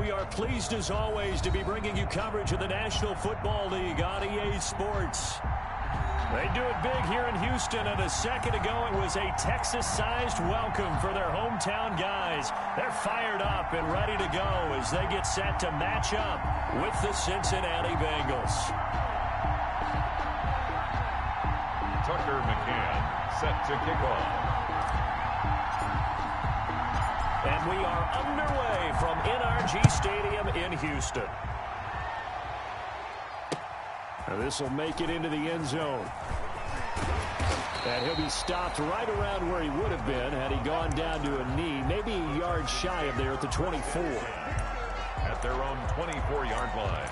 We are pleased as always to be bringing you coverage of the National Football League on EA Sports. They do it big here in Houston, and a second ago it was a Texas-sized welcome for their hometown guys. They're fired up and ready to go as they get set to match up with the Cincinnati Bengals. Tucker McCann set to kick off. And we are underway from NRG Stadium in Houston. Now this will make it into the end zone. And he'll be stopped right around where he would have been had he gone down to a knee, maybe a yard shy of there at the 24. At their own 24-yard line.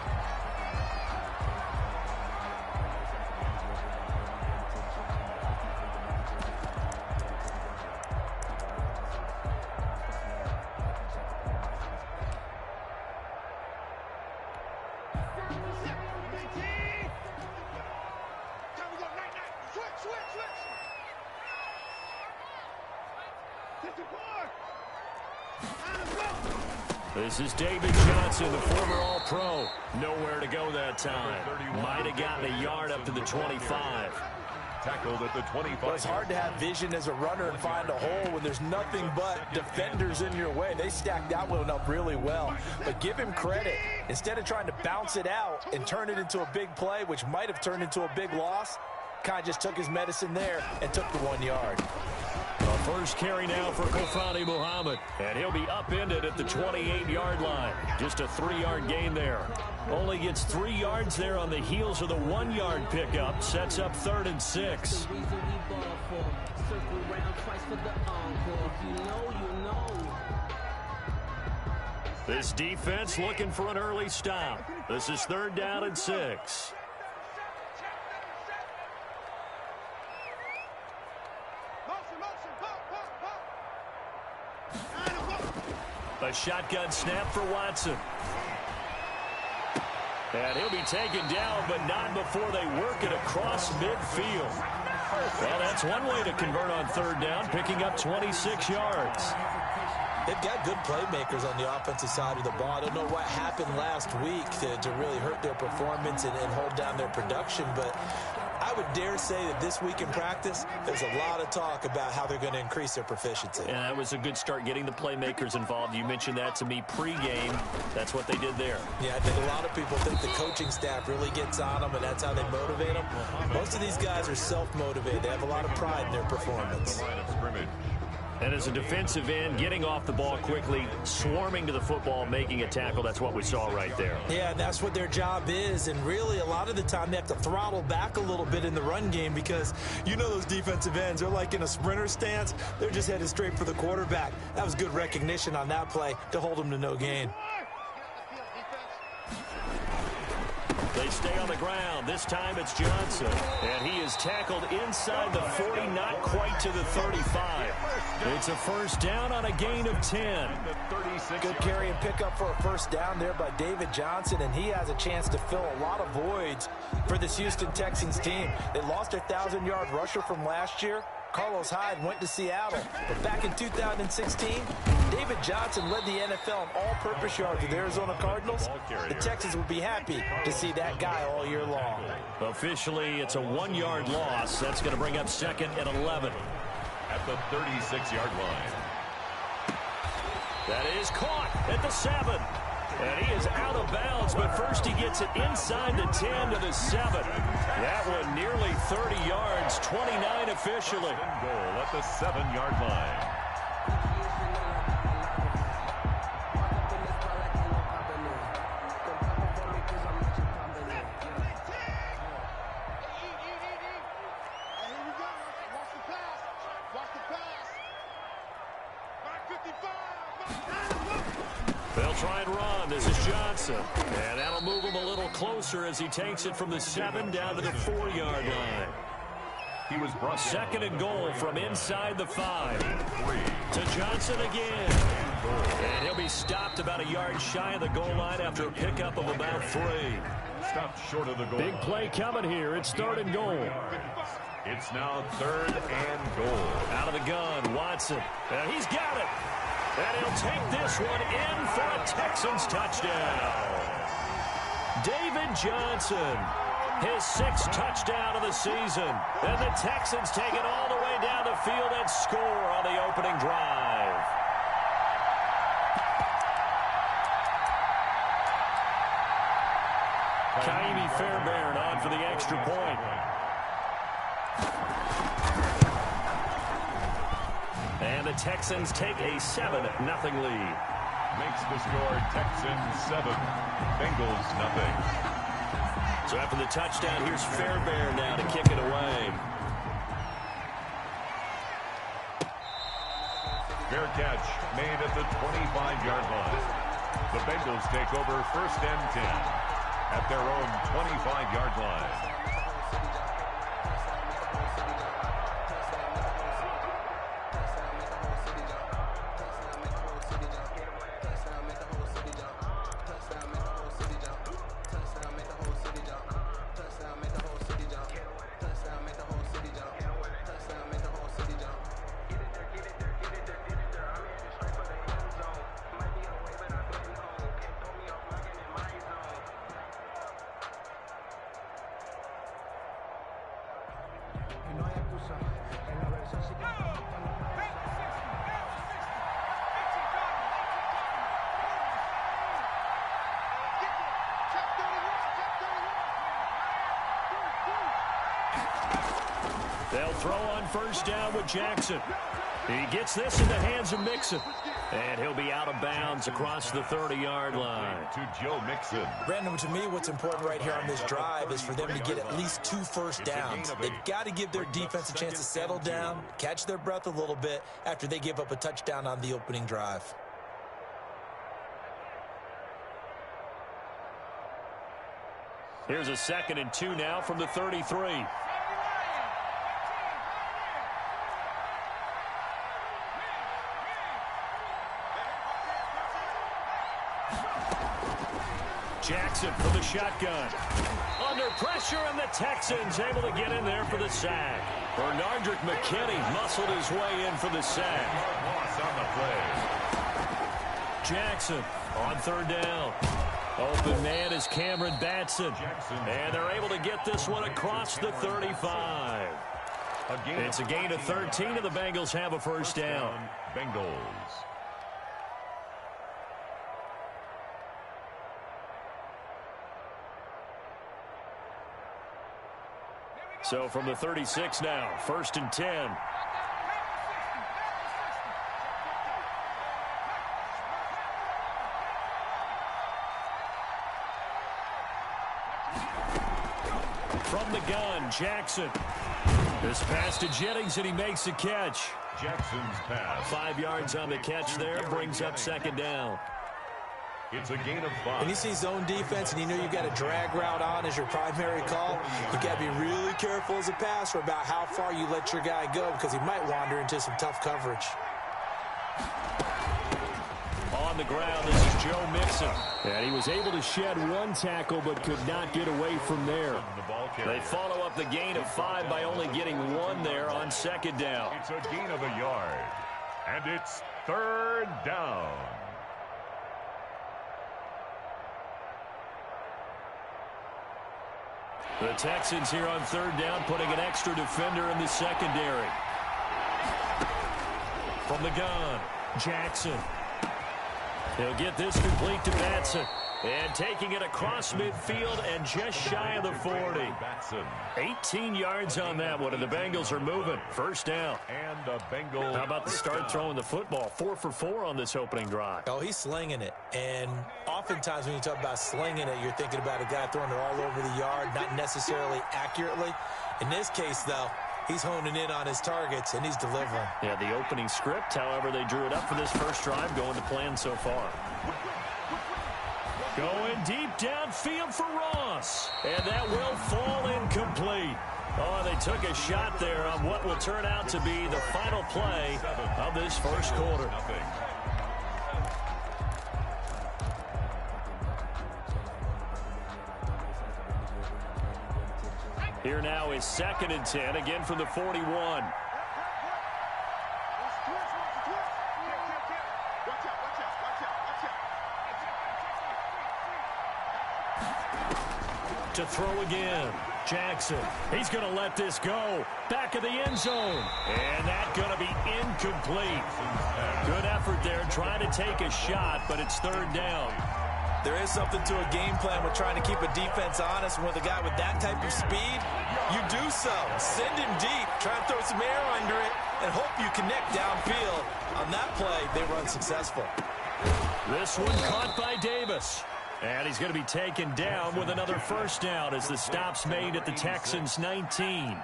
This is David Johnson, the former All-Pro. Nowhere to go that time. Might have gotten a yard up to the 25. Tackled at the 25. Well, it's hard to have vision as a runner and find a hole when there's nothing but defenders in your way. They stacked that one up really well. But give him credit. Instead of trying to bounce it out and turn it into a big play, which might have turned into a big loss, kind of just took his medicine there and took the 1 yard. A first carry now for Kofani Muhammad. And he'll be upended at the 28-yard line. Just a 3-yard gain there. Only gets 3 yards there on the heels of the 1-yard pickup. Sets up 3rd and 6. This defense looking for an early stop. This is 3rd down and 6. A shotgun snap for Watson. And he'll be taken down, but not before they work it across midfield. Well, that's one way to convert on 3rd down, picking up 26 yards. They've got good playmakers on the offensive side of the ball. I don't know what happened last week to really hurt their performance and hold down their production, but I would dare say that this week in practice, there's a lot of talk about how they're going to increase their proficiency. And that was a good start getting the playmakers involved. You mentioned that to me pregame. That's what they did there. Yeah, I think a lot of people think the coaching staff really gets on them, and that's how they motivate them. Most of these guys are self-motivated. They have a lot of pride in their performance. Line of scrimmage. And as a defensive end, getting off the ball quickly, swarming to the football, making a tackle, that's what we saw right there. Yeah, that's what their job is. And really, a lot of the time, they have to throttle back a little bit in the run game because you know those defensive ends, they're like in a sprinter stance. They're just headed straight for the quarterback. That was good recognition on that play to hold them to no gain. They stay on the ground. This time it's Johnson. And he is tackled inside the 40, not quite to the 35. It's a first down on a gain of 10. Good carry and pickup for a first down there by David Johnson, and he has a chance to fill a lot of voids for this Houston Texans team. They lost their 1,000-yard rusher from last year. Carlos Hyde went to Seattle. But back in 2016, David Johnson led the NFL in all-purpose yards with the Arizona Cardinals. The Texans would be happy to see that guy all year long. Officially, it's a 1-yard loss. That's going to bring up 2nd and 11. At the 36-yard line. That is caught at the 7. And he is out of bounds, but first he gets it inside the 10 to the 7. That one nearly 30 yards, 29 officially. Goal at the 7-yard line. They'll try and run. This is Johnson. And that'll move him a little closer as he takes it from the 7 down to the 4-yard line. He was brought 2nd and goal from inside the 5. To Johnson again. And he'll be stopped about a yard shy of the goal line after a pickup of about 3. Stopped short of the goal. Big play coming here. It's 3rd and goal. It's now 3rd and goal. Out of the gun, Watson. And he's got it. And he'll take this one in for a Texans touchdown. David Johnson, his 6th touchdown of the season. And the Texans take it all the way down the field and score on the opening drive. Kaimi Fairbairn on for the extra point. And the Texans take a 7-0 lead. Makes the score Texans 7, Bengals nothing. So after the touchdown, here's Fairbairn now to kick it away. Fair catch made at the 25-yard line. The Bengals take over 1st and 10 at their own 25-yard line. They'll throw on 1st down with Jackson. He gets this in the hands of Mixon. And he'll be out of bounds across the 30-yard line. To Joe Mixon. Brandon, to me, what's important right here on this drive is for them to get at least 2 first downs. They've got to give their defense a chance to settle down, catch their breath a little bit after they give up a touchdown on the opening drive. Here's a 2nd and 2 now from the 33. Jackson for the shotgun. Under pressure, and the Texans able to get in there for the sack. Bernardrick McKinney muscled his way in for the sack. Loss on the play. Jackson on 3rd down. Open man is Cameron Batson. And they're able to get this one across the 35. It's a gain of 13, and the Bengals have a 1st down. Bengals. So from the 36 now, 1st and 10. From the gun, Jackson. This pass to Jennings, and he makes the catch. Jackson's pass. 5 yards on the catch there, brings up 2nd down. It's a gain of 5. When you see zone defense and you know you've got a drag route on as your primary call, you got to be really careful as a passer about how far you let your guy go because he might wander into some tough coverage. On the ground, this is Joe Mixon. And he was able to shed 1 tackle but could not get away from there. They follow up the gain of 5 by only getting 1 there on 2nd down. It's a gain of a yard. And it's 3rd down. The Texans here on 3rd down, putting an extra defender in the secondary. From the gun, Jackson. He'll get this complete to Batson. And taking it across midfield and just shy of the 40. 18 yards on that one, and the Bengals are moving. 1st down. And the Bengals. How about the start throwing the football? 4 for 4 on this opening drive. Oh, he's slinging it. And oftentimes when you talk about slinging it, you're thinking about a guy throwing it all over the yard, not necessarily accurately. In this case, though, he's honing in on his targets, and he's delivering. Yeah, the opening script, however, they drew it up for this first drive, going to plan so far. Going deep downfield for Ross. And that will fall incomplete. Oh, they took a shot there on what will turn out to be the final play of this first quarter. Here now is 2nd and 10, again from the 41. To throw again. Jackson. He's going to let this go. Back of the end zone. And that's going to be incomplete. Good effort there trying to take a shot, but it's third down. There is something to a game plan with trying to keep a defense honest. With a guy with that type of speed, you do so. Send him deep. Try and throw some air under it and hope you connect downfield. On that play, they were unsuccessful. This one caught by Davis. And he's going to be taken down with another first down as the stop's made at the Texans' 19.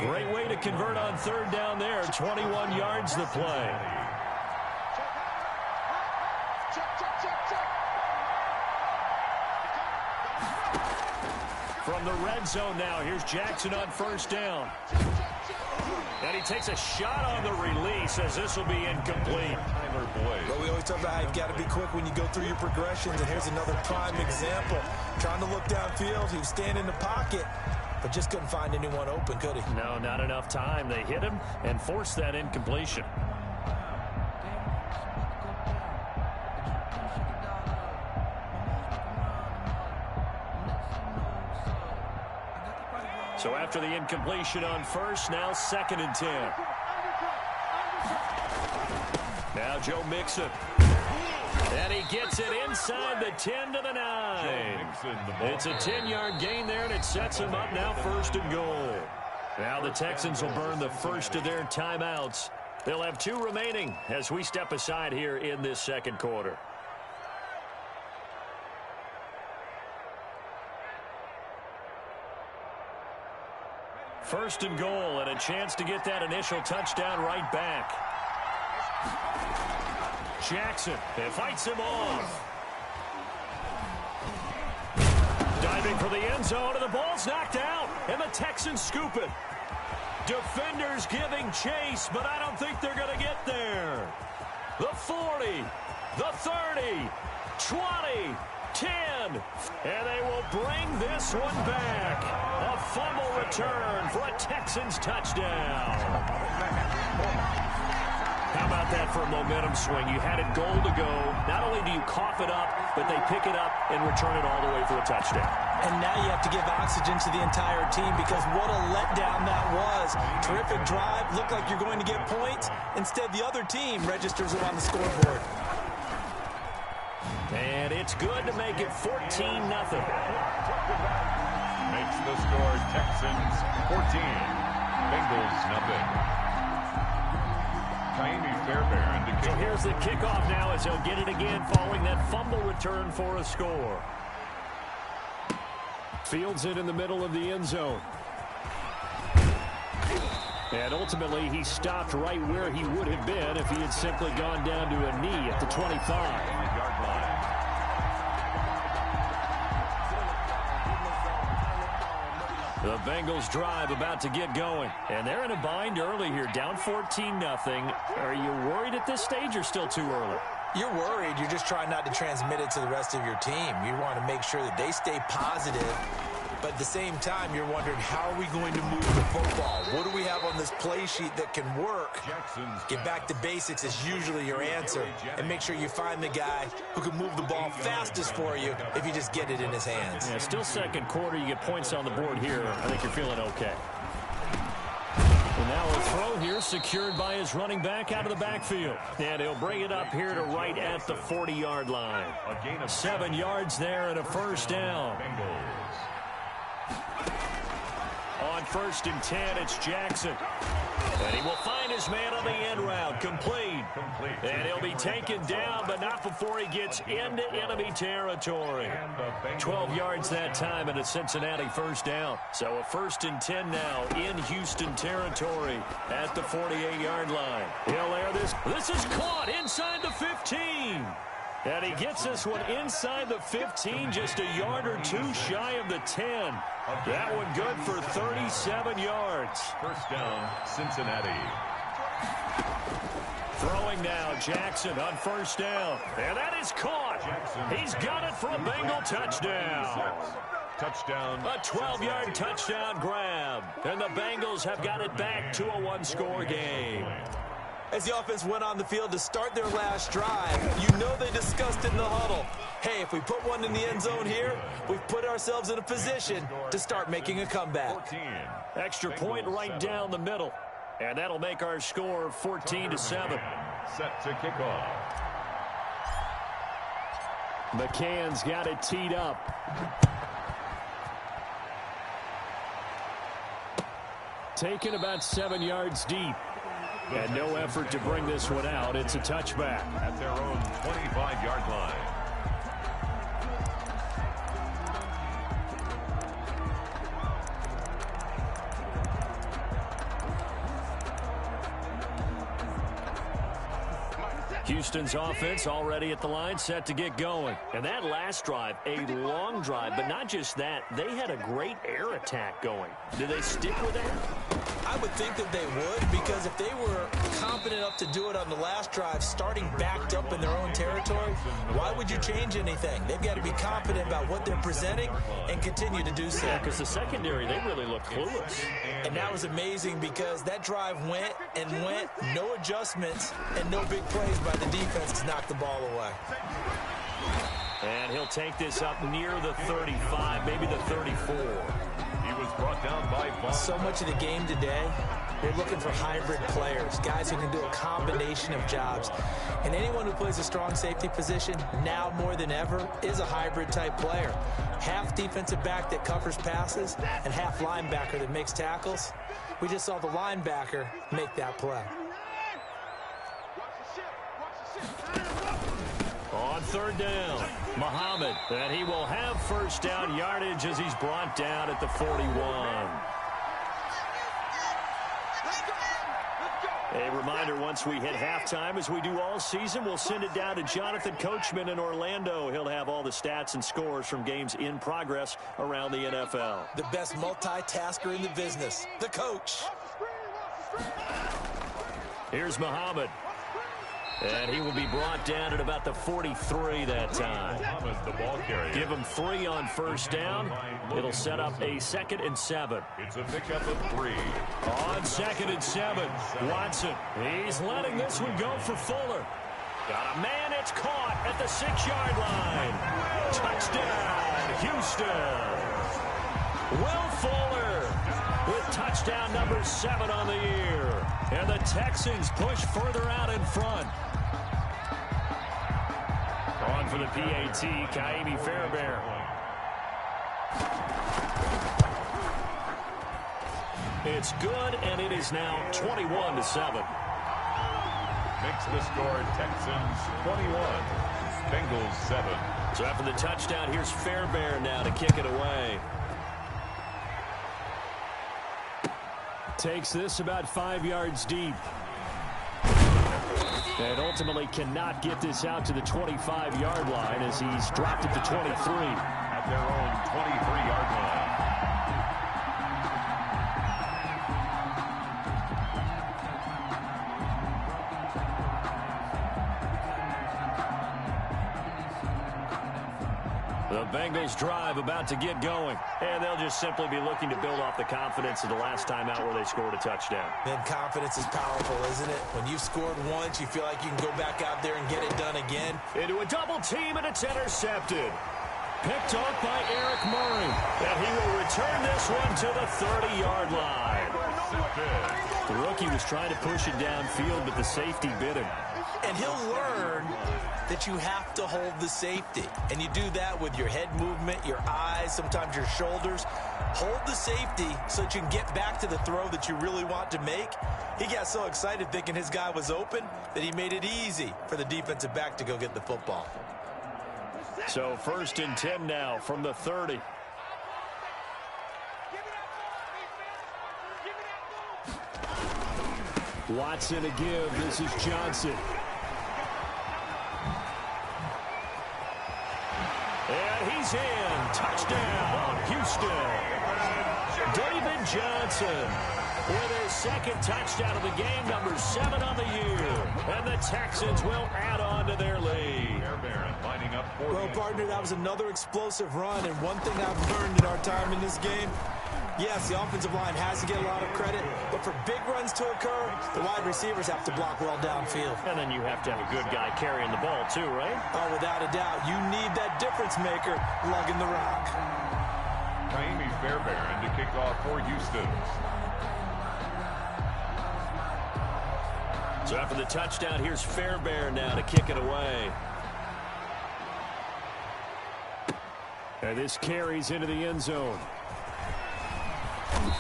Great way to convert on third down there. 21 yards the play. From the red zone now, here's Jackson on first down. And he takes a shot on the release as this will be incomplete. But we always talk about how you've got to be quick when you go through your progressions, and here's another prime example. Trying to look downfield, he was standing in the pocket, but just couldn't find anyone open, could he? No, not enough time. They hit him and forced that incompletion. So after the incompletion on first, now 2nd and 10. Now Joe Mixon. And he gets it inside the 10 to the 9. It's a 10-yard gain there, and it sets him up now 1st and goal. Now the Texans will burn the first of their timeouts. They'll have 2 remaining as we step aside here in this second quarter. First and goal, and a chance to get that initial touchdown right back. Jackson, fights him off. Diving for the end zone, and the ball's knocked out, and the Texans scoop it. Defenders giving chase, but I don't think they're going to get there. The 40, the 30, 20, 10, and they will bring this one back. A fumble return for a Texans touchdown. How about that for a momentum swing? You had it goal to go. Not only do you cough it up, but they pick it up and return it all the way for a touchdown. And now you have to give oxygen to the entire team because what a letdown that was. Terrific drive. Looked like you're going to get points. Instead, the other team registers it on the scoreboard. And it's good to make it 14-0. Makes the score Texans 14, Bengals nothing. So here's the kickoff now as he'll get it again following that fumble return for a score. Fields it in the middle of the end zone. And ultimately he stopped right where he would have been if he had simply gone down to a knee at the 25. The Bengals drive about to get going. And they're in a bind early here, down 14-0. Are you worried at this stage or still too early? You're worried. You're just trying not to transmit it to the rest of your team. You want to make sure that they stay positive. But at the same time, you're wondering, how are we going to move the football? What do we have on this play sheet that can work? Get back to basics is usually your answer. And make sure you find the guy who can move the ball fastest for you if you just get it in his hands. Yeah, still second quarter. You get points on the board here. I think you're feeling okay. And now a throw here secured by his running back out of the backfield. And he'll bring it up here to right at the 40-yard line. 7 yards there and a first down. On 1st and 10, it's Jackson. And he will find his man on the end route. Complete. And he'll be taken down, but not before he gets into enemy territory. 12 yards that time and a Cincinnati first down. So a 1st and 10 now in Houston territory at the 48-yard line. He'll air this. This is caught inside the 15. And he gets this one inside the 15, just a yard or two shy of the 10. That one good for 37 yards. First down, Cincinnati. Throwing now, Jackson on first down. And that is caught. He's got it for a Bengal touchdown. Touchdown. A 12-yard touchdown grab. And the Bengals have got it back to a one-score game. As the offense went on the field to start their last drive, you know they discussed it in the huddle. hey, if we put one in the end zone here, we've put ourselves in a position to start making a comeback. 14. Extra point right down the middle. And that'll make our score 14-7. Set to kick off. McCann's got it teed up. Taken about 7 yards deep. And no effort to bring this one out. It's a touchback. At their own 25-yard line. Houston's offense already at the line, set to get going. And that last drive, a long drive, but not just that, they had a great air attack going. Do they stick with that? I would think that they would, because if they were confident enough to do it on the last drive, starting backed up in their own territory, why would you change anything? They've got to be confident about what they're presenting and continue to do so. Yeah, because the secondary, they really look clueless. And that was amazing because that drive went and went, no adjustments, and no big plays by the defense to knock the ball away. And he'll take this up near the 35, maybe the 34. He was brought down by Vaughn. So much of the game today, we're looking for hybrid players, guys who can do a combination of jobs. And anyone who plays a strong safety position, now more than ever, is a hybrid-type player. Half defensive back that covers passes and half linebacker that makes tackles. We just saw the linebacker make that play. On third down, Muhammad, and he will have first down yardage as he's brought down at the 41. A reminder, once we hit halftime, as we do all season, we'll send it down to Jonathan Coachman in Orlando. He'll have all the stats and scores from games in progress around the NFL. The best multitasker in the business, the coach. Here's Muhammad. And he will be brought down at about the 43 that time. The ball carrier. Give him 3 on first down. It'll set up a 2nd and 7. It's a pickup of 3. On 2nd and 7, Watson. He's letting this one go for Fuller. Got a man, it's caught at the 6-yard line. Touchdown, Houston. Will Fuller with touchdown number 7 on the year. And the Texans push further out in front. On for the PAT, Kaimi Fairbairn. It's good, and it is now 21-7. Makes the score Texans 21, Bengals 7. So after the touchdown, here's Fairbairn now to kick it away. Takes this about 5 yards deep. And ultimately cannot get this out to the 25-yard line as he's dropped at the 23. At their own 23-yard line. The Bengals drive about to get going. And they'll just simply be looking to build off the confidence of the last time out where they scored a touchdown. Then confidence is powerful, isn't it? When you've scored once, you feel like you can go back out there and get it done again. Into a double team, and it's intercepted. Picked off by Eric Murray. And he will return this one to the 30-yard line. The rookie was trying to push it downfield, but the safety bit him. And he'll learn that you have to hold the safety. And you do that with your head movement, your eyes, sometimes your shoulders. Hold the safety so that you can get back to the throw that you really want to make. He got so excited thinking his guy was open that he made it easy for the defensive back to go get the football. So 1st and 10 now from the 30. Watson a give. This is Johnson. And he's in. Touchdown, Houston. David Johnson with his 2nd touchdown of the game, number 7 on the year. And the Texans will add on to their lead. Lining up for well, partner, that was another explosive run. And one thing I've learned in our time in this game, Yes, the offensive line has to get a lot of credit, but for big runs to occur, the wide receivers have to block well downfield. And then you have to have a good guy carrying the ball too, right? Oh, without a doubt. You need that difference maker lugging the rock. Kaimi Fairbairn to kick off for Houston. So after the touchdown, here's Fairbairn now to kick it away. And this carries into the end zone.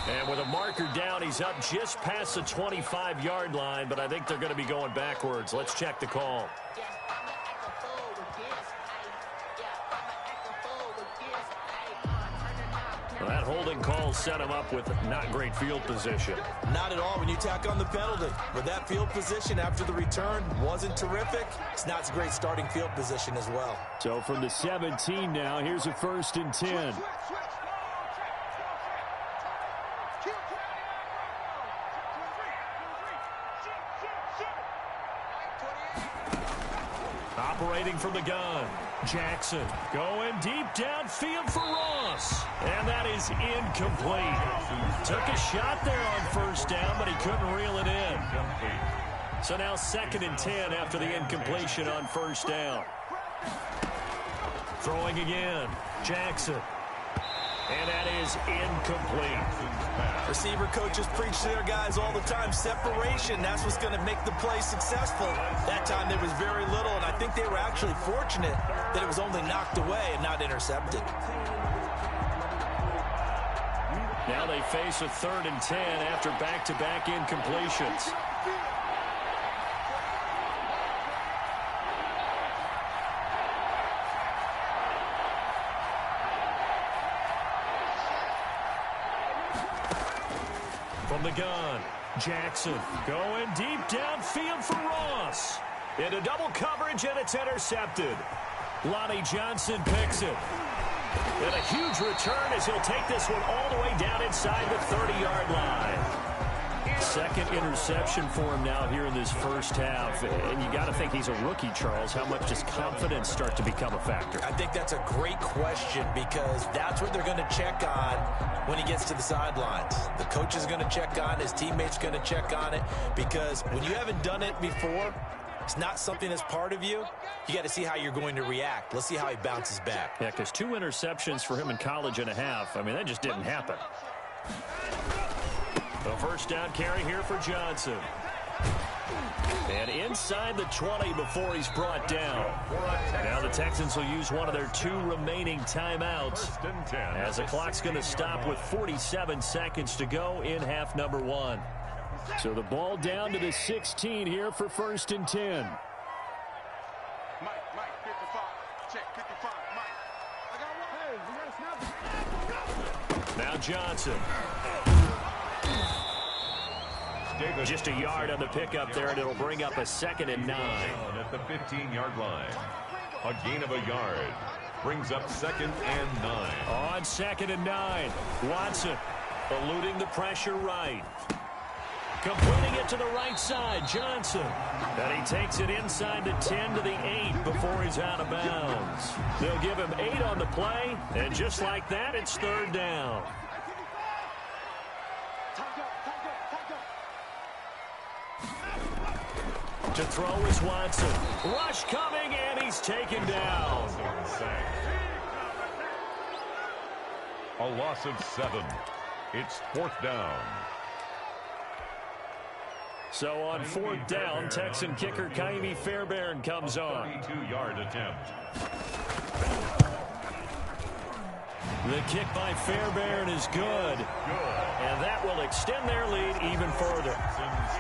And with a marker down, he's up just past the 25-yard line, but I think they're going to be going backwards. Let's check the call. Well, that holding call set him up with not great field position. Not at all when you tack on the penalty. But that field position after the return wasn't terrific. It's not a great starting field position as well. So from the 17 now, here's a 1st and 10. Operating from the gun. Jackson going deep downfield for Ross. And that is incomplete. Took a shot there on 1st down, but he couldn't reel it in. So now 2nd and 10 after the incompletion on 1st down. Throwing again. Jackson. And that is incomplete. Receiver coaches preach to their guys all the time. Separation, that's what's going to make the play successful. That time there was very little, and I think they were actually fortunate that it was only knocked away and not intercepted. Now they face a 3rd and 10 after back-to-back incompletions. From the gun, Jackson going deep downfield for Ross. Into double coverage, and it's intercepted. Lonnie Johnson picks it. And a huge return as he'll take this one all the way down inside the 30-yard line. 2nd interception for him now here in this 1st half. And you got to think he's a rookie, Charles. How much does confidence start to become a factor? I think that's a great question because that's what they're going to check on when he gets to the sidelines. The coach is going to check on, his teammates going to check on it, because when you haven't done it before, it's not something that's part of you. You got to see how you're going to react. Let's see how he bounces back. Yeah, because 2 interceptions for him in college and a half. I mean, that just didn't happen. The 1st down carry here for Johnson. And inside the 20 before he's brought down. Now the Texans will use one of their 2 remaining timeouts as the clock's going to stop with 47 seconds to go in half number 1. So the ball down to the 16 here for 1st and 10. Mike, 55. Check, 55. Mike. I got one. Hey, we got a snap. Now Johnson. Just a yard on the pickup there, and it'll bring up a 2nd and 9. At the 15-yard line. A gain of a yard. Brings up 2nd and 9. On 2nd and 9. Watson eluding the pressure right. Completing it to the right side. Johnson. And he takes it inside the 10 to the 8 before he's out of bounds. They'll give him 8 on the play, and just like that, it's 3rd down. To throw is Watson. Rush coming, and he's taken down. A loss of 7. It's 4th down. So on 4th down, Texan kicker Kaimi Fairbairn comes on. 32-yard attempt. The kick by Fairbairn is good. And that will extend their lead even further.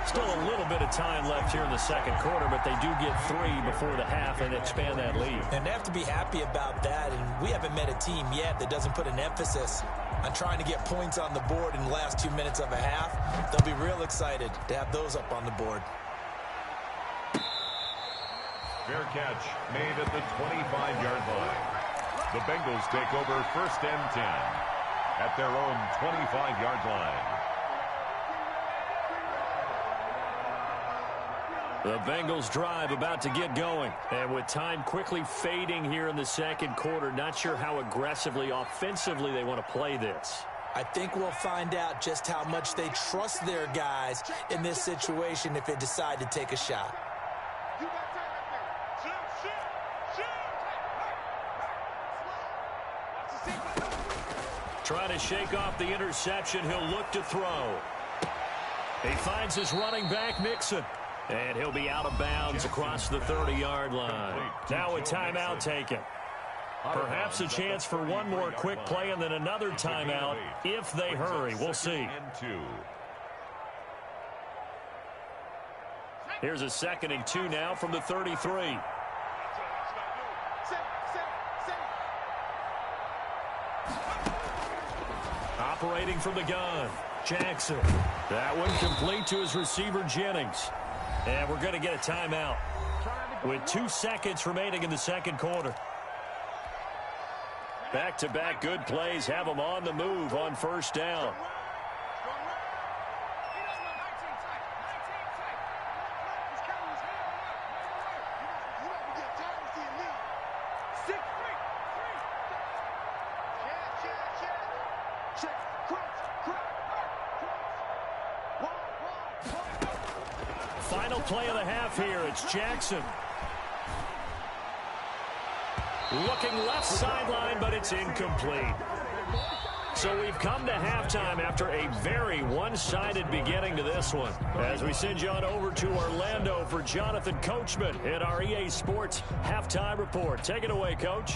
Still a little bit of time left here in the 2nd quarter, but they do get 3 before the half and expand that lead. And they have to be happy about that. And we haven't met a team yet that doesn't put an emphasis on trying to get points on the board in the last 2 minutes of a half. They'll be real excited to have those up on the board. Fair catch made at the 25-yard line. The Bengals take over 1st and 10 at their own 25-yard line. The Bengals drive about to get going. And with time quickly fading here in the 2nd quarter, not sure how aggressively, offensively they want to play this. I think we'll find out just how much they trust their guys in this situation if they decide to take a shot. Trying to shake off the interception. He'll look to throw. He finds his running back, Mixon. And he'll be out of bounds across the 30-yard line. Now a timeout taken. Perhaps a chance for one more quick play and then another timeout if they hurry. We'll see. Here's a 2nd and 2 now from the 33. Operating from the gun, Jackson. That one complete to his receiver, Jennings. And we're going to get a timeout with 2 seconds remaining in the second quarter. Back-to-back good plays have them on the move on first down. Final play of the half here. It's Jackson. Looking left sideline, but it's incomplete. So we've come to halftime after a very one-sided beginning to this one. As we send you on over to Orlando for Jonathan Coachman in our EA Sports Halftime Report. Take it away, Coach.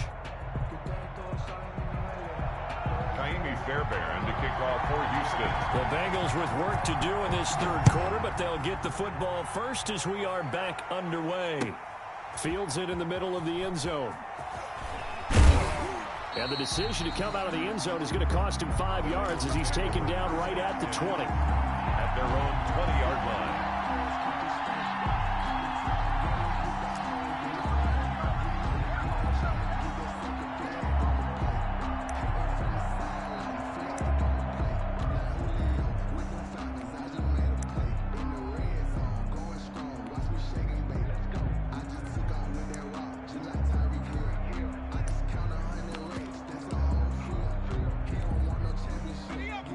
Fairbairn to kick off for Houston. The Bengals with work to do in this third quarter, but they'll get the football first as we are back underway. Fields it in the middle of the end zone. And the decision to come out of the end zone is going to cost him 5 yards as he's taken down right at the 20. At their own 20-yard line.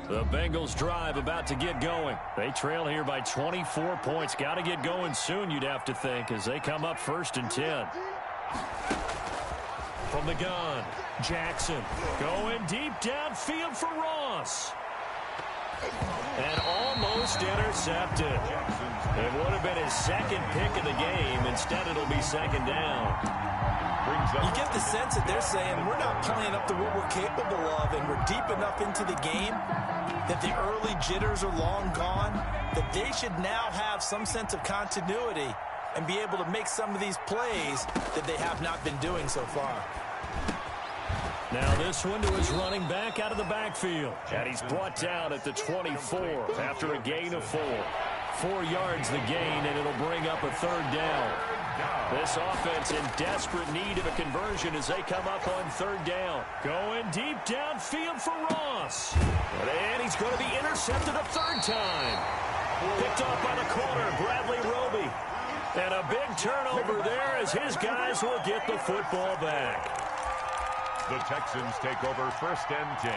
The Bengals drive about to get going. They trail here by 24 points. Got to get going soon, you'd have to think, as they come up 1st and 10. From the gun, Jackson going deep downfield for Ross. And almost intercepted. It would have been his 2nd pick of the game. Instead, it'll be 2nd down. You get the sense that they're saying we're not playing up to what we're capable of, and we're deep enough into the game that the early jitters are long gone, that they should now have some sense of continuity and be able to make some of these plays that they have not been doing so far. Now this one to his running back out of the backfield. And he's brought down at the 24 after a gain of 4. 4 yards the gain, and it'll bring up a 3rd down. This offense in desperate need of a conversion as they come up on 3rd down. Going deep downfield for Ross. And he's going to be intercepted a 3rd time. Picked off by the corner, Bradley Roby. And a big turnover there as his guys will get the football back. The Texans take over 1st and 10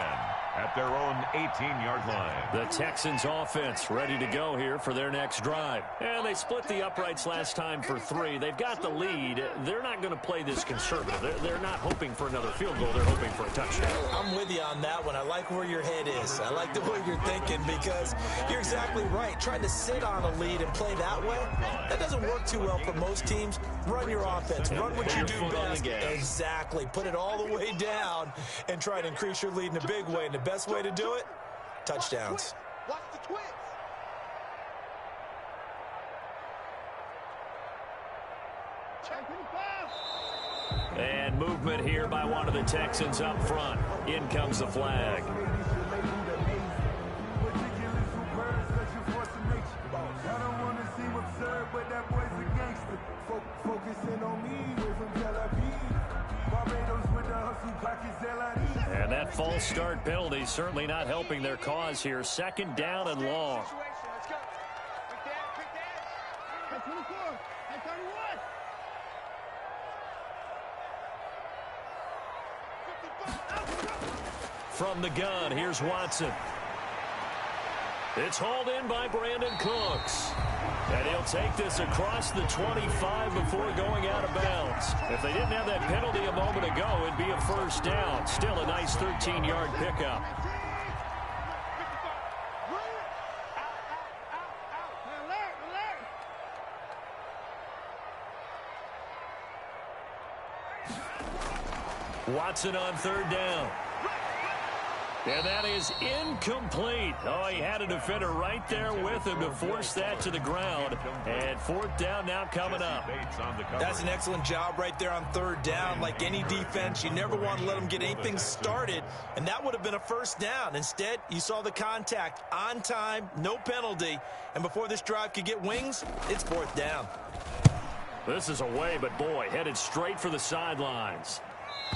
at their own 18-yard line. The Texans offense ready to go here for their next drive. And they split the uprights last time for 3. They've got the lead. They're not going to play this conservative. They're not hoping for another field goal. They're hoping for a touchdown. I'm with you on that one. I like where your head is. I like the way you're thinking because you're exactly right. Trying to sit on a lead and play that way, that doesn't work too well for most teams. Run your offense. Run what you do best. Exactly. Put it all the way down and try to increase your lead in a big way. And the best way to do it, touchdowns. Watch the twins. And movement here by one of the Texans up front. In comes the flag. And that false start penalty certainly not helping their cause here. 2nd down and long. from the gun. Here's Watson. It's hauled in by Brandon Cooks. And he'll take this across the 25 before going out of bounds. If they didn't have that penalty a moment ago, it'd be a first down. Still a nice 13-yard pickup. Watson on third down. And that is incomplete. Oh, he had a defender right there with him to force that to the ground. And fourth down now coming up. That's an excellent job right there on third down. Like any defense, you never want to let them get anything started. And that would have been a first down. Instead, you saw the contact on time, no penalty. And before this drive could get wings, it's fourth down. This is away, but boy, headed straight for the sidelines.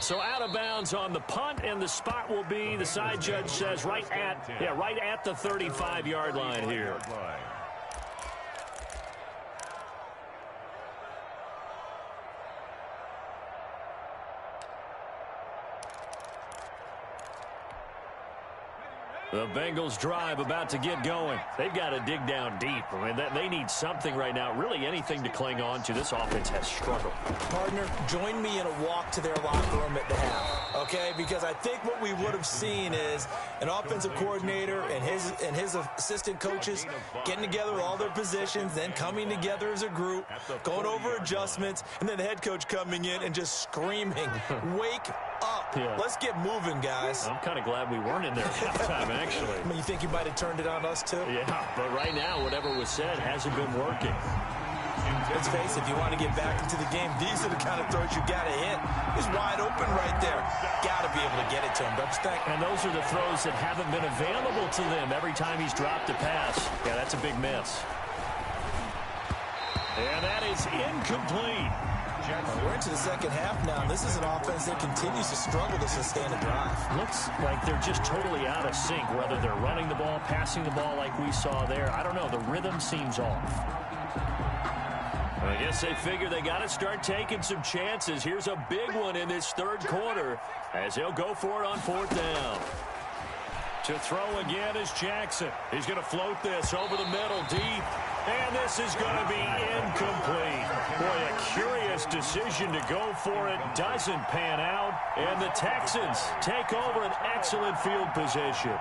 So out of bounds on the punt, and the spot will be, the side judge says, right at the 35-yard line here. The Bengals drive about to get going. They've got to dig down deep. I mean, they need something right now, really anything to cling on to. This offense has struggled. Partner, join me in a walk to their locker room at the half, okay? Because I think what we would have seen is an offensive coordinator and his assistant coaches getting together with all their positions, then coming together as a group, going over adjustments, and then the head coach coming in and just screaming, wake up. Yeah. Let's get moving, guys. I'm kind of glad we weren't in there at halftime, actually. I mean, you think you might have turned it on us, too? Yeah, but right now, whatever was said hasn't been working. Let's face it, if you want to get back into the game, these are the kind of throws you got to hit. He's wide open right there. Got to be able to get it to him, don't you think? And those are the throws that haven't been available to them every time he's dropped a pass. Yeah, that's a big miss. And that is incomplete. We're into the second half now, and this is an offense that continues to struggle to sustain a drive. Looks like they're just totally out of sync, whether they're running the ball, passing the ball like we saw there. I don't know. The rhythm seems off. I guess they figure they got to start taking some chances. Here's a big one in this third quarter as he'll go for it on fourth down. To throw again is Jackson. He's going to float this over the middle deep. And this is going to be incomplete. Boy, a curious decision to go for it doesn't pan out. And the Texans take over an excellent field position.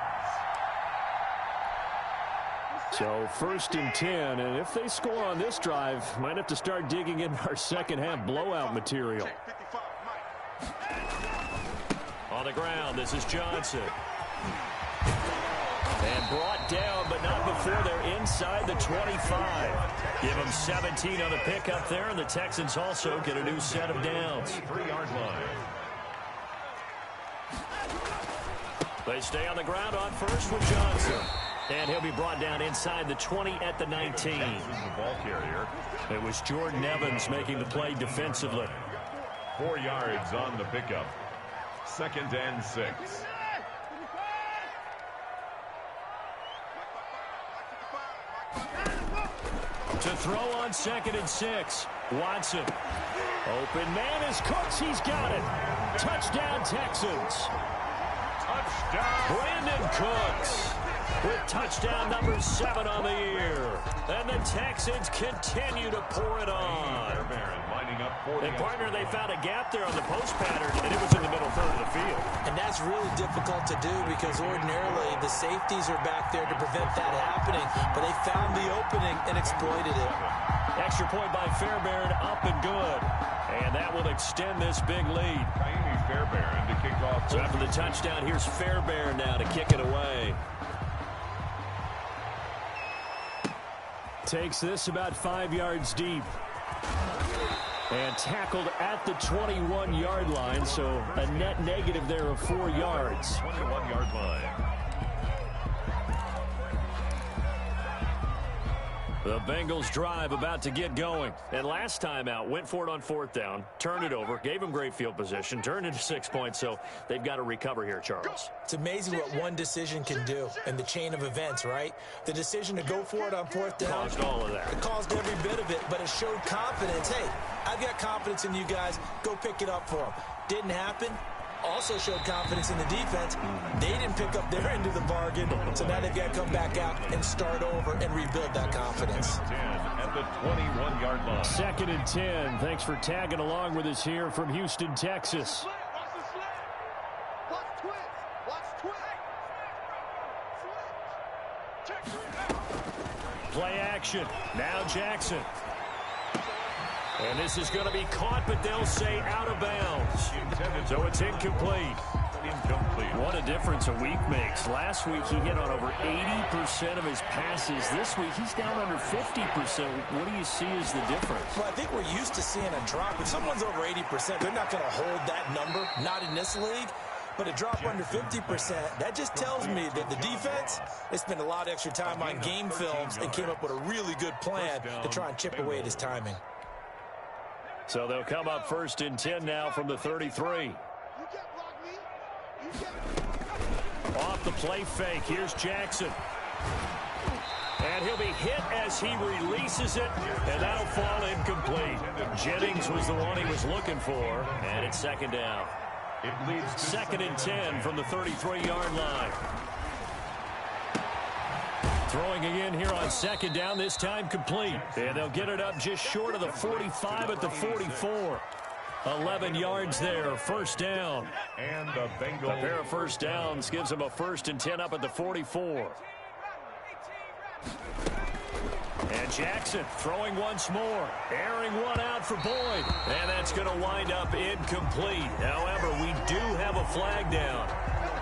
So first and 10, and if they score on this drive, might have to start digging in our second half blowout material. On the ground, this is Johnson. And brought down, but not before they're inside the 25. Give them 17 on the pickup there, and the Texans also get a new set of downs. 3-yard line. They stay on the ground on first with Johnson. And he'll be brought down inside the 20 at the 19. The ball carrier. It was Jordan Evans making the play defensively. 4 yards on the pickup. 2nd and 6. To throw on 2nd and 6. Watson. Open man is Cooks. He's got it. Touchdown, Texans. Touchdown. Brandon Cooks with touchdown number 7 on the year. And the Texans continue to pour it on. And partner, they found a gap there on the post pattern, and it was in the middle third of the field. And that's really difficult to do because ordinarily the safeties are back there to prevent that happening. But they found the opening and exploited it. Extra point by Fairbairn, up and good. And that will extend this big lead. Fairbairn to kick off. So after the touchdown, here's Fairbairn now to kick it away. Takes this about 5 yards deep. And tackled at the 21-yard line, so a net negative there of 4 yards. 21-yard line. The Bengals drive about to get going. And last time out, went for it on fourth down, turned it over, gave them great field position, turned it to 6 points, so they've got to recover here, Charles. It's amazing what one decision can do in the chain of events, right? The decision to go for it on fourth down. Caused all of that. It caused every bit of it, but it showed confidence. Hey, I've got confidence in you guys. Go pick it up for them. Didn't happen. also showed confidence in the defense. They didn't pick up their end of the bargain, so now they've got to come back out and start over and rebuild that confidence. 10 at the 21-yard line. 2nd and 10. Thanks for tagging along with us here from Houston, Texas. Play action. Now Jackson. And this is going to be caught, but they'll say out of bounds. So it's incomplete. What a difference a week makes. Last week he hit on over 80% of his passes. This week he's down under 50%. What do you see as the difference? Well, I think we're used to seeing a drop. If someone's over 80%, they're not going to hold that number, not in this league. But a drop under 50%, that just tells me that the defense, they spent a lot of extra time on game films and came up with a really good plan to try and chip away at his timing. So they'll come up 1st and 10 now from the 33. Off the play fake, here's Jackson. And he'll be hit as he releases it, and that'll fall incomplete. Jennings was the one he was looking for, and it's 2nd down. It leads 2nd and 10 from the 33-yard line. Throwing again here on 2nd down, this time complete. And they'll get it up just short of the 45 at the 44. 11 yards there, 1st down. And the Bengals. A pair of 1st downs gives them a 1st and 10 up at the 44. And Jackson throwing once more, airing one out for Boyd. And that's going to wind up incomplete. However, we do have a flag down.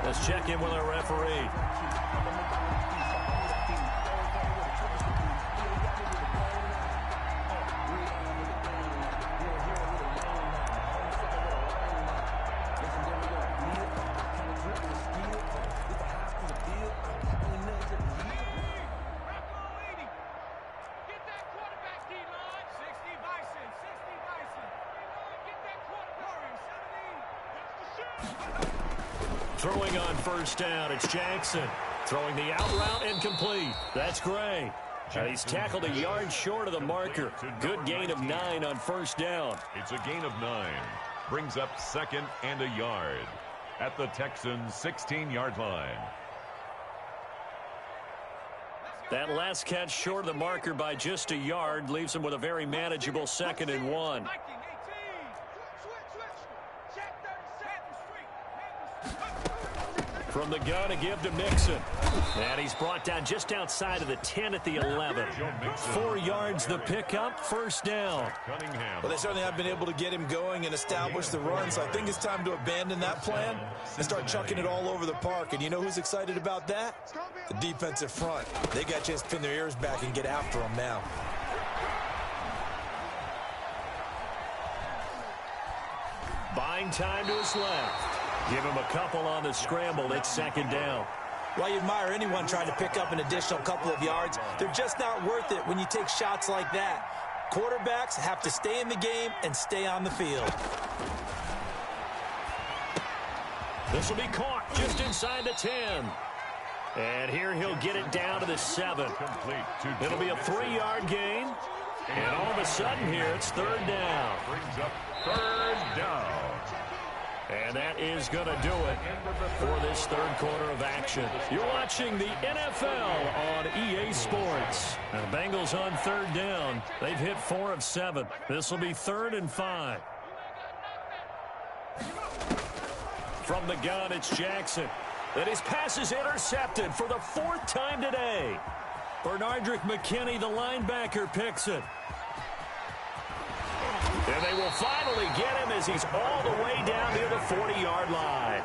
Let's check in with our referee. Throwing on 1st down, it's Jackson. Throwing the out route incomplete. That's Gray. And he's tackled a yard short of the marker. Good gain of 9 on 1st down. It's a gain of 9. Brings up 2nd and a yard at the Texans' 16-yard line. That last catch short of the marker by just a yard leaves him with a very manageable 2nd and 1. From the gun, a give to Mixon. And he's brought down just outside of the 10 at the 11. 4 yards the pickup, 1st down. Well, they certainly have been able to get him going and establish the run, so I think it's time to abandon that plan and start chucking it all over the park. And you know who's excited about that? The defensive front. They got a chance to pin their ears back and get after him now. Buying time to his left. Give him a couple on the scramble. It's 2nd down. While you admire anyone trying to pick up an additional couple of yards, they're just not worth it when you take shots like that. Quarterbacks have to stay in the game and stay on the field. This will be caught just inside the 10. And here he'll get it down to the 7. It'll be a 3-yard gain. And all of a sudden here, it's 3rd down. Brings up 3rd down. And that is going to do it for this 3rd quarter of action. You're watching the NFL on EA Sports. The Bengals on 3rd down. They've hit 4 of 7. This will be 3rd and 5. From the gun, it's Jackson. And his pass is intercepted for the 4th time today. Bernardrick McKinney, the linebacker, picks it. And they will finally get him as he's all the way down near the 40-yard line.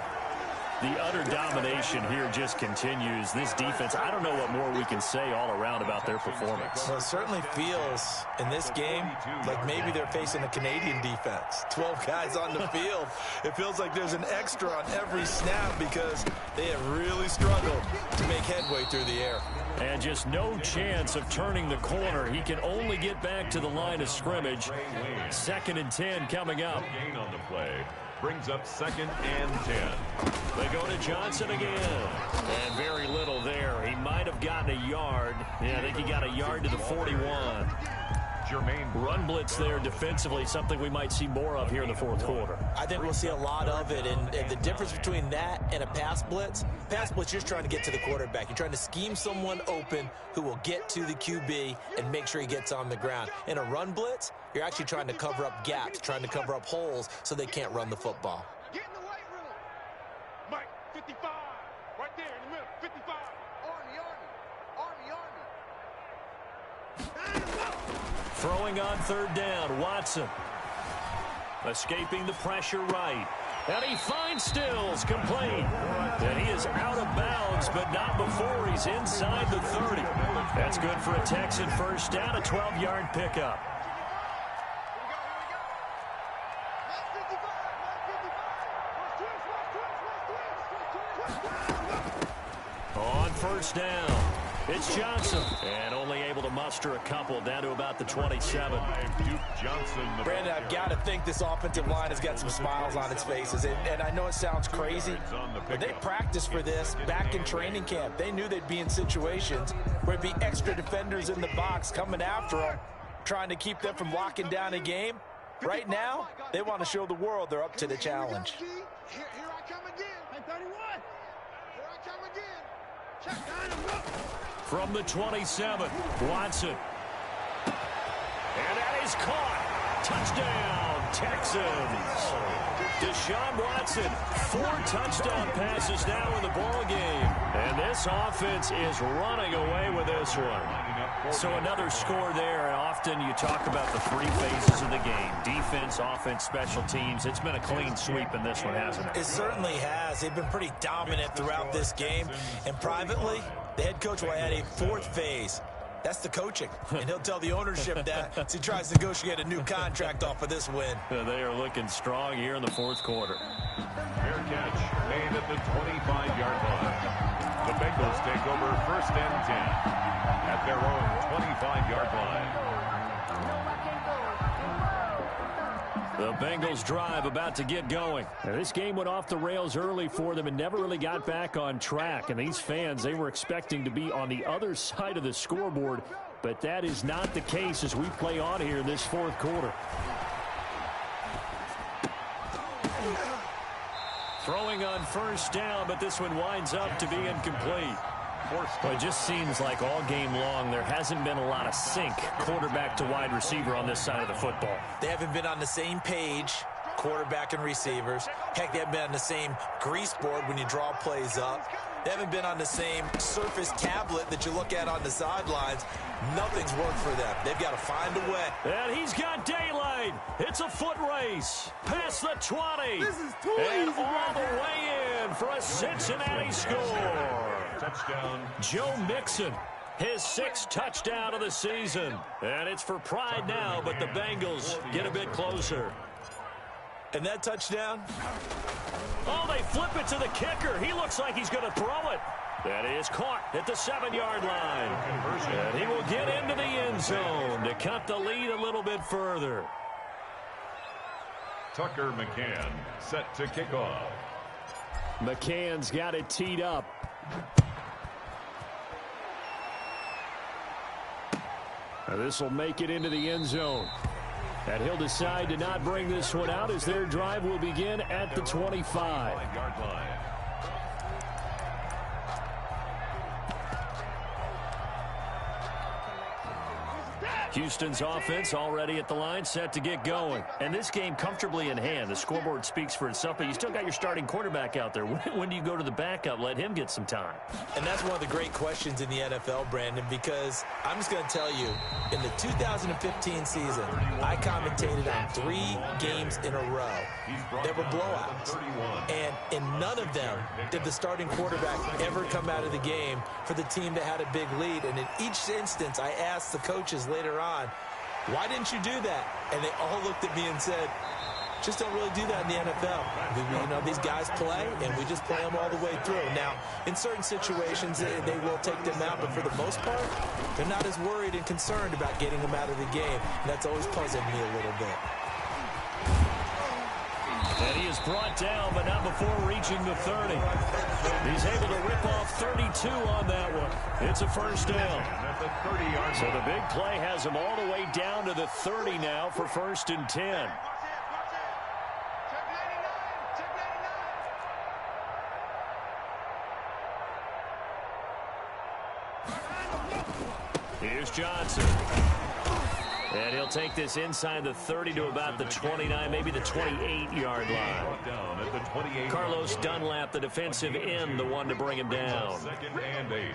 The utter domination here just continues. This defense, I don't know what more we can say all around about their performance. Well, it certainly feels in this game like maybe they're facing a Canadian defense. 12 guys on the field. It feels like there's an extra on every snap because they have really struggled to make headway through the air. And just no chance of turning the corner. He can only get back to the line of scrimmage. 2nd and 10 coming up. Gain on the play. Brings up 2nd and 10. They go to Johnson again. And very little there. He might have gotten a yard. Yeah, I think he got a yard to the 41. Run blitz there defensively, something we might see more of here in the fourth quarter. I think we'll see a lot of it, and the difference between that and a pass blitz, you're just trying to get to the quarterback. You're trying to scheme someone open who will get to the QB and make sure he gets on the ground. In a run blitz, you're actually trying to cover up gaps, trying to cover up holes so they can't run the football. Get in the weight room. Mike, 55. Right there in the middle. 55. Army. Throwing on third down, Watson. Escaping the pressure right. And he finds Stills, complete. And he is out of bounds, but not before he's inside the 30. That's good for a Texan first down, a 12-yard pickup. On first down, it's Johnson. And only able to muster a couple down to about the 27. Brandon, I've got to think this offensive line has got some smiles on its faces. And I know it sounds crazy, but they practiced for this back in training camp. They knew they'd be in situations where there'd be extra defenders in the box coming after them, trying to keep them from locking down a game. Right now, they want to show the world they're up to the challenge. Here I come again. 31. Here I come again. Check down and look. From the 27, Watson. And that is caught. Touchdown, Texans. Deshaun Watson, 4 touchdown passes now in the ball game. And this offense is running away with this one. So another score there. And often you talk about the 3 phases of the game. Defense, offense, special teams. It's been a clean sweep in this one, hasn't it? It certainly has. They've been pretty dominant throughout this game. And privately, the head coach will add a 4th phase. That's the coaching. And he'll tell the ownership that as he tries to negotiate a new contract off of this win. They are looking strong here in the fourth quarter. Fair catch made at the 25-yard line. The Bengals take over first and 10 at their own 25-yard line. The Bengals drive about to get going. Now, this game went off the rails early for them and never really got back on track. And these fans, they were expecting to be on the other side of the scoreboard. But that is not the case as we play on here in this fourth quarter. Throwing on first down, but this one winds up to be incomplete. Well, it just seems like all game long there hasn't been a lot of sync quarterback to wide receiver on this side of the football. They haven't been on the same page, quarterback and receivers. Heck, they haven't been on the same grease board when you draw plays up. They haven't been on the same surface tablet that you look at on the sidelines. Nothing's worked for them. They've got to find a way. And he's got daylight. It's a foot race. Past the 20. This is too and easy all right the here. way in for a Cincinnati score. Touchdown. Joe Mixon, his 6th touchdown of the season. And it's for pride now, but the Bengals get a bit closer. And that touchdown? Oh, they flip it to the kicker. He looks like he's going to throw it. That is caught at the 7-yard line. And he will get into the end zone to cut the lead a little bit further. Tucker McCann set to kick off. McCann's got it teed up. Now this will make it into the end zone. And he'll decide to not bring this one out as their drive will begin at the 25-yard line. Houston's offense already at the line, set to get going. And this game comfortably in hand. The scoreboard speaks for itself, but you still got your starting quarterback out there. When do you go to the backup? Let him get some time. And that's one of the great questions in the NFL, Brandon, because I'm just going to tell you, in the 2015 season, I commentated on 3 games in a row that were blowouts. And in none of them did the starting quarterback ever come out of the game for the team that had a big lead. And in each instance, I asked the coaches later on, why didn't you do that? And they all looked at me and said, just don't really do that in the NFL. You know, these guys play, and we just play them all the way through. Now, in certain situations, they will take them out, but for the most part, they're not as worried and concerned about getting them out of the game. And that's always puzzled me a little bit. And he is brought down, but not before reaching the 30. He's able to rip off 32 on that one. It's a first down. So the big play has him all the way down to the 30 now for 1st and 10. Here's Johnson. And he'll take this inside the 30 to about the 29, maybe the 28-yard line. Carlos Dunlap, the defensive end, the one to bring him down. 2nd and 8.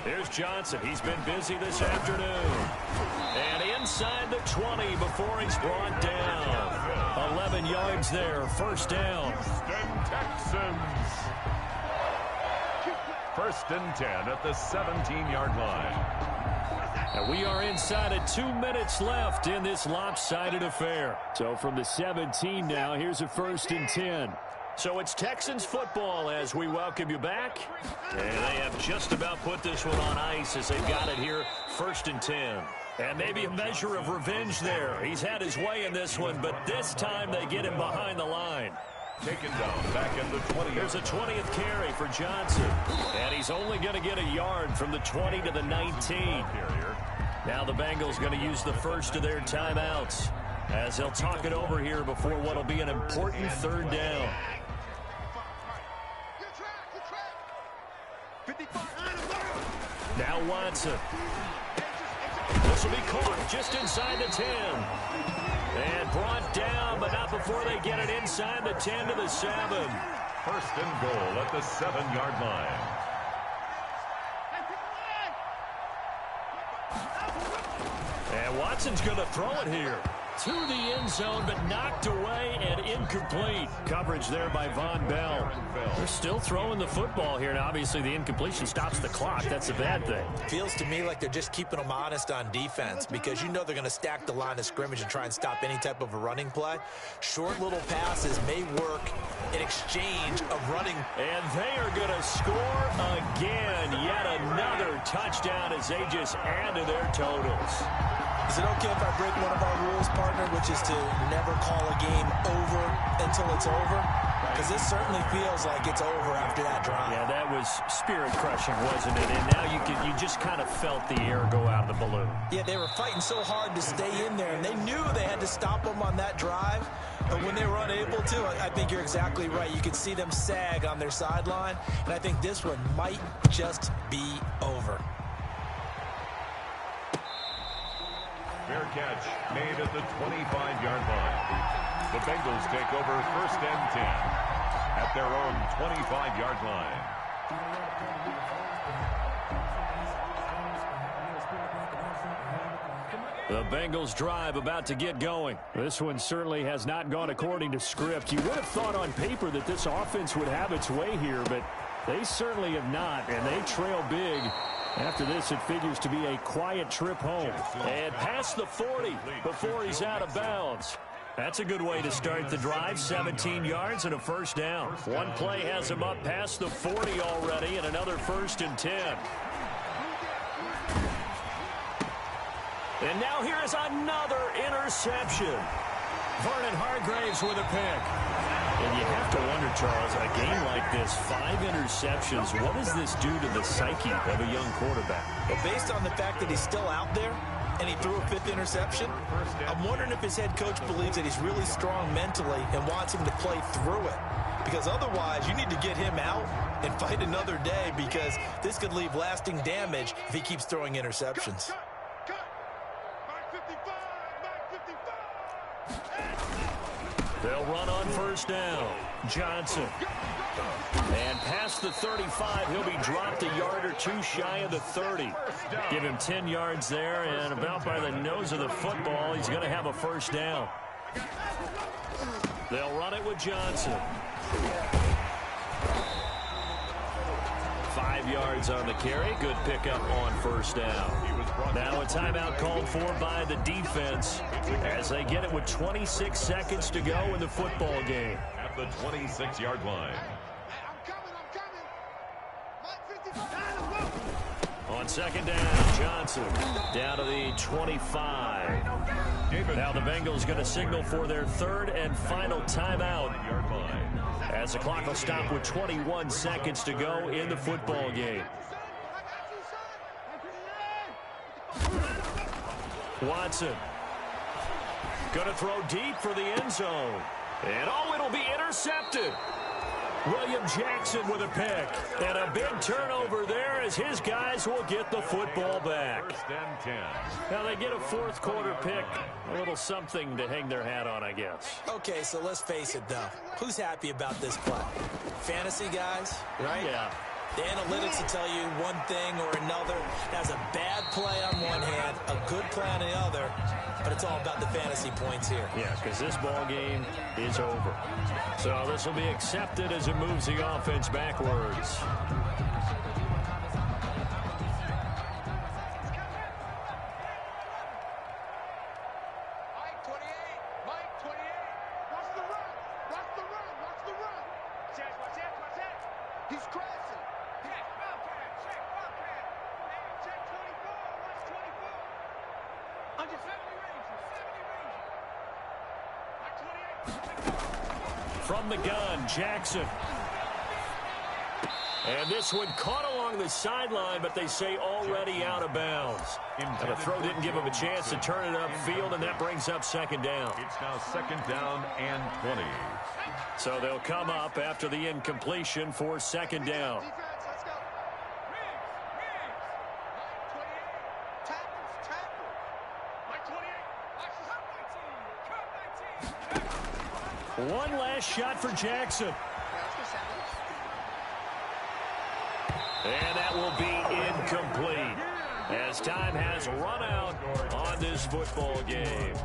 Here's Johnson. He's been busy this afternoon. And inside the 20 before he's brought down. 11 yards there, 1st down. Houston Texans. 1st and 10 at the 17-yard line. And we are inside of 2 minutes left in this lopsided affair. So from the 17 now, here's a 1st and 10. So it's Texans football as we welcome you back. And they have just about put this one on ice as they've got it here, 1st and 10. And maybe a measure of revenge there. He's had his way in this one, but this time they get him behind the line. Taken down back in the 20. There's a 20th carry for Johnson. And he's only going to get a yard from the 20 to the 19. Now the Bengals going to use the first of their timeouts as they'll talk it over here before what will be an important 3rd down. Now Watson. This will be caught just inside the 10. And brought down, but not before they get it inside the 10 to the 7. 1st and goal at the 7-yard line. And Watson's going to throw it here. To the end zone, but knocked away and incomplete. Coverage there by Von Bell. They're still throwing the football here, and obviously the incompletion stops the clock. That's a bad thing. Feels to me like they're just keeping them honest on defense because you know they're going to stack the line of scrimmage and try and stop any type of a running play. Short little passes may work in exchange of running. And they are going to score again. Yet another touchdown as they just add to their totals. Is it okay if I break one of our rules, partner, which is to never call a game over until it's over? Because this certainly feels like it's over after that drive. Yeah, that was spirit-crushing, wasn't it? And now you just kind of felt the air go out of the balloon. Yeah, they were fighting so hard to stay in there, and they knew they had to stop them on that drive. But when they were unable to, I think you're exactly right. You could see them sag on their sideline, and I think this one might just be over. Fair catch made at the 25-yard line. The Bengals take over 1st and 10 at their own 25-yard line. The Bengals drive about to get going. This one certainly has not gone according to script. You would have thought on paper that this offense would have its way here, but they certainly have not, and they trail big. After this, it figures to be a quiet trip home. And past the 40 before he's out of bounds. That's a good way to start the drive. 17 yards and a 1st down. One play has him up past the 40 already and another 1st and 10. And now here is another interception. Vernon Hargreaves with a pick. And you have to wonder, Charles, a game like this, 5 interceptions, what does this do to the psyche of a young quarterback? Well, based on the fact that he's still out there and he threw a 5th interception, I'm wondering if his head coach believes that he's really strong mentally and wants him to play through it. Because otherwise, you need to get him out and fight another day because this could leave lasting damage if he keeps throwing interceptions. They'll run on 1st down. Johnson. And past the 35, he'll be dropped a yard or two shy of the 30. Give him 10 yards there, and about by the nose of the football, he's going to have a 1st down. They'll run it with Johnson. 5 yards on the carry. Good pickup on 1st down. Now a timeout called for by the defense as they get it with 26 seconds to go in the football game. At the 26-yard line. On On second down, Johnson down to the 25. Now the Bengals going to signal for their third and final timeout as the clock will stop with 21 seconds to go in the football game. Watson going to throw deep for the end zone. And it'll be intercepted. William Jackson with a pick. And a big turnover there as his guys will get the football back. First and 10. Now they get a fourth quarter pick. A little something to hang their hat on, I guess. Okay, so let's face it, though. Who's happy about this play? Fantasy guys, right? Yeah. The analytics will tell you one thing or another. That's a bad play on one hand, a good play on the other, but it's all about the fantasy points here. Yeah, because this ball game is over. So this will be accepted as it moves the offense backwards. From the gun, Jackson. And this one caught along the sideline, but they say already out of bounds. And the throw didn't give him a chance to turn it upfield, and that brings up second down. It's now second down and 20. So they'll come up after the incompletion for second down. One last shot for Jackson. And that will be incomplete as time has run out on this football game.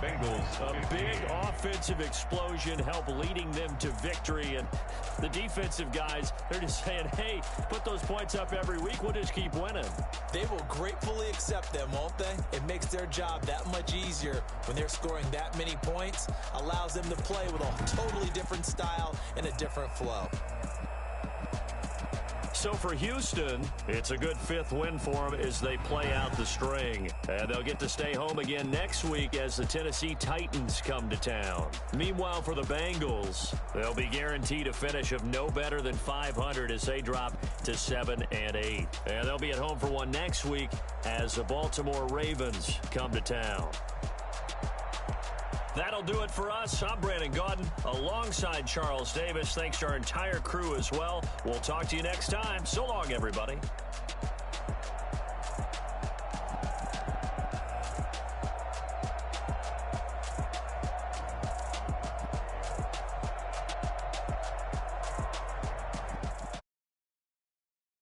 Bengals. A big offensive explosion helped leading them to victory. And the defensive guys, they're just saying, hey, put those points up every week. We'll just keep winning. They will gratefully accept them, won't they? It makes their job that much easier when they're scoring that many points. Allows them to play with a totally different style and a different flow. So for Houston, it's a good fifth win for them as they play out the string. And they'll get to stay home again next week as the Tennessee Titans come to town. Meanwhile, for the Bengals, they'll be guaranteed a finish of no better than 500 as they drop to 7-8. And they'll be at home for one next week as the Baltimore Ravens come to town. That'll do it for us. I'm Brandon Gaudin alongside Charles Davis. Thanks to our entire crew as well. We'll talk to you next time. So long, everybody.